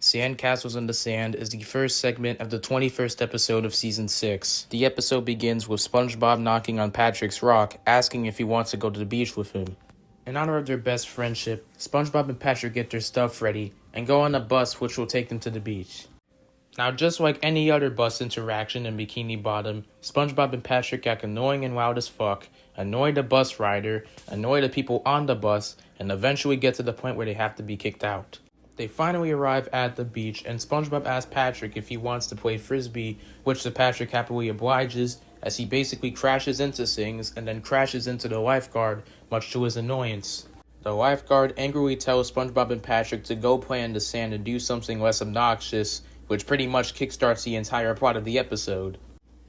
Sandcastles in the Sand is the first segment of the 21st episode of Season 6. The episode begins with SpongeBob knocking on Patrick's rock, asking if he wants to go to the beach with him. In honor of their best friendship, SpongeBob and Patrick get their stuff ready and go on a bus which will take them to the beach. Now, just like any other bus interaction in Bikini Bottom, SpongeBob and Patrick act annoying and loud as fuck, annoy the bus rider, annoy the people on the bus, and eventually get to the point where they have to be kicked out. They finally arrive at the beach, and SpongeBob asks Patrick if he wants to play Frisbee, which the Patrick happily obliges, as he basically crashes into things and then crashes into the lifeguard, much to his annoyance. The lifeguard angrily tells SpongeBob and Patrick to go play in the sand and do something less obnoxious, which pretty much kickstarts the entire plot of the episode.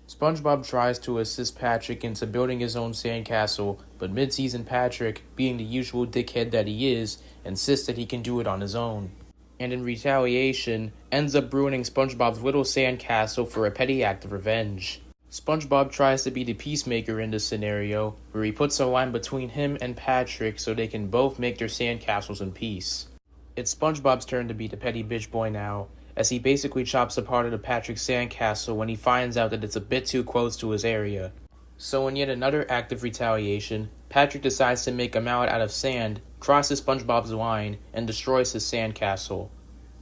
SpongeBob tries to assist Patrick into building his own sandcastle, but mid-season Patrick, being the usual dickhead that he is, insists that he can do it on his own. And in retaliation, ends up ruining SpongeBob's little sandcastle for a petty act of revenge. SpongeBob tries to be the peacemaker in this scenario, where he puts a line between him and Patrick so they can both make their sandcastles in peace. It's SpongeBob's turn to be the petty bitch boy now, as he basically chops a part of the Patrick sandcastle when he finds out that it's a bit too close to his area. So in yet another act of retaliation, Patrick decides to make a mallet out of sand, crosses SpongeBob's line, and destroys his sandcastle.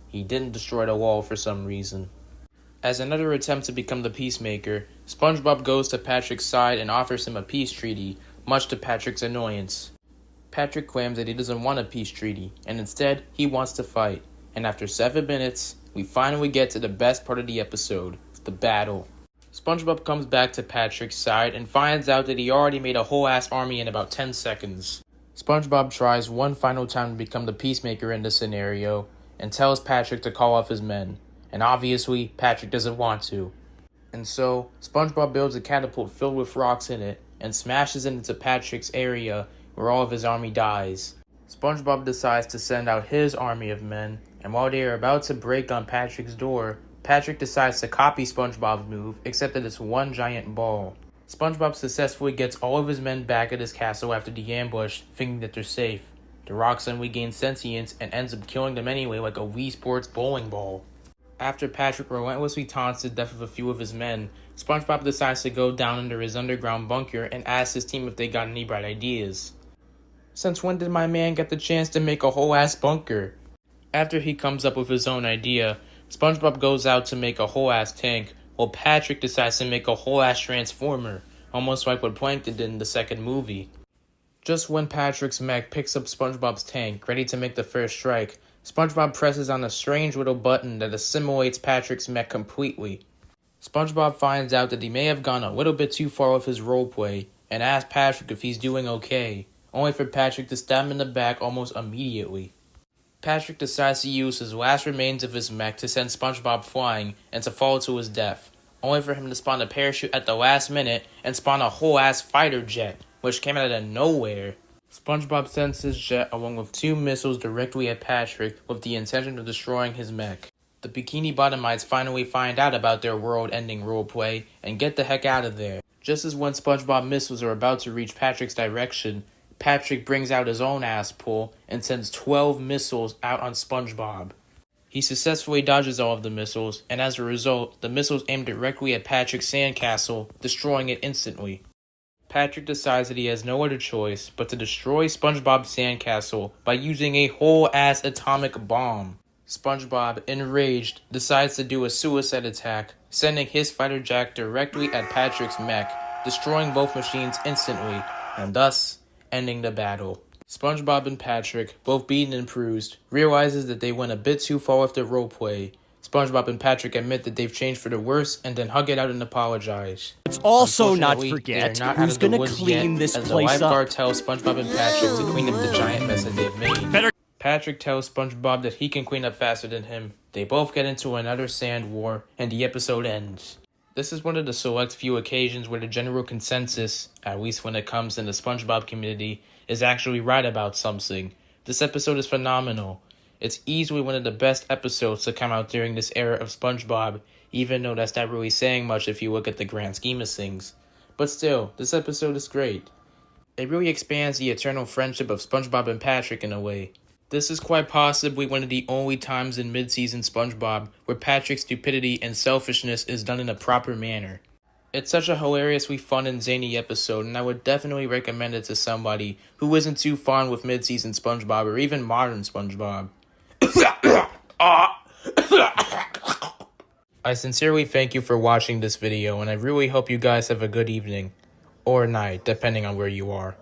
He didn't destroy the wall for some reason. As another attempt to become the peacemaker, SpongeBob goes to Patrick's side and offers him a peace treaty, much to Patrick's annoyance. Patrick claims that he doesn't want a peace treaty, and instead, he wants to fight. And after 7 minutes, we finally get to the best part of the episode, the battle. SpongeBob comes back to Patrick's side and finds out that he already made a whole ass army in about 10 seconds. SpongeBob tries one final time to become the peacemaker in this scenario and tells Patrick to call off his men. And obviously, Patrick doesn't want to. And so, SpongeBob builds a catapult filled with rocks in it and smashes it into Patrick's area where all of his army dies. SpongeBob decides to send out his army of men, and while they are about to break on Patrick's door, Patrick decides to copy SpongeBob's move, except that it's one giant ball. SpongeBob successfully gets all of his men back at his castle after the ambush, thinking that they're safe. The rock suddenly gains sentience and ends up killing them anyway like a Wii Sports bowling ball. After Patrick relentlessly taunts the death of a few of his men, SpongeBob decides to go down under his underground bunker and asks his team if they got any bright ideas. Since when did my man get the chance to make a whole ass bunker? After he comes up with his own idea, SpongeBob goes out to make a whole ass tank, while Patrick decides to make a whole ass transformer, almost like what Plankton did in the second movie. Just when Patrick's mech picks up SpongeBob's tank, ready to make the first strike, SpongeBob presses on a strange little button that assimilates Patrick's mech completely. SpongeBob finds out that he may have gone a little bit too far with his roleplay, and asks Patrick if he's doing okay, only for Patrick to stab him in the back almost immediately. Patrick decides to use his last remains of his mech to send SpongeBob flying and to fall to his death, only for him to spawn a parachute at the last minute and spawn a whole ass fighter jet, which came out of nowhere. SpongeBob sends his jet along with 2 missiles directly at Patrick with the intention of destroying his mech. The Bikini Bottomites finally find out about their world-ending roleplay and get the heck out of there. Just as when SpongeBob missiles are about to reach Patrick's direction, Patrick brings out his own ass pull and sends 12 missiles out on SpongeBob. He successfully dodges all of the missiles, and as a result, the missiles aim directly at Patrick's sandcastle, destroying it instantly. Patrick decides that he has no other choice but to destroy SpongeBob's sandcastle by using a whole ass atomic bomb. SpongeBob, enraged, decides to do a suicide attack, sending his fighter jet directly at Patrick's mech, destroying both machines instantly, and thus ending the battle. SpongeBob and Patrick, both beaten and bruised, realizes that they went a bit too far with their roleplay. SpongeBob and Patrick admit that they've changed for the worse and then hug it out and apologize. Let's also not forget who's gonna clean this place up. The lifeguard tells SpongeBob and Patrick to clean up the giant mess that they've made. Patrick tells SpongeBob that he can clean up faster than him. They both get into another sand war, and the episode ends. This is one of the select few occasions where the general consensus, at least when it comes in the SpongeBob community, is actually right about something. This episode is phenomenal. It's easily one of the best episodes to come out during this era of SpongeBob, even though that's not really saying much if you look at the grand scheme of things. But still, this episode is great. It really expands the eternal friendship of SpongeBob and Patrick in a way. This is quite possibly one of the only times in mid-season SpongeBob where Patrick's stupidity and selfishness is done in a proper manner. It's such a hilariously fun and zany episode, and I would definitely recommend it to somebody who isn't too fond with mid-season SpongeBob or even modern SpongeBob. I sincerely thank you for watching this video, and I really hope you guys have a good evening. Or night, depending on where you are.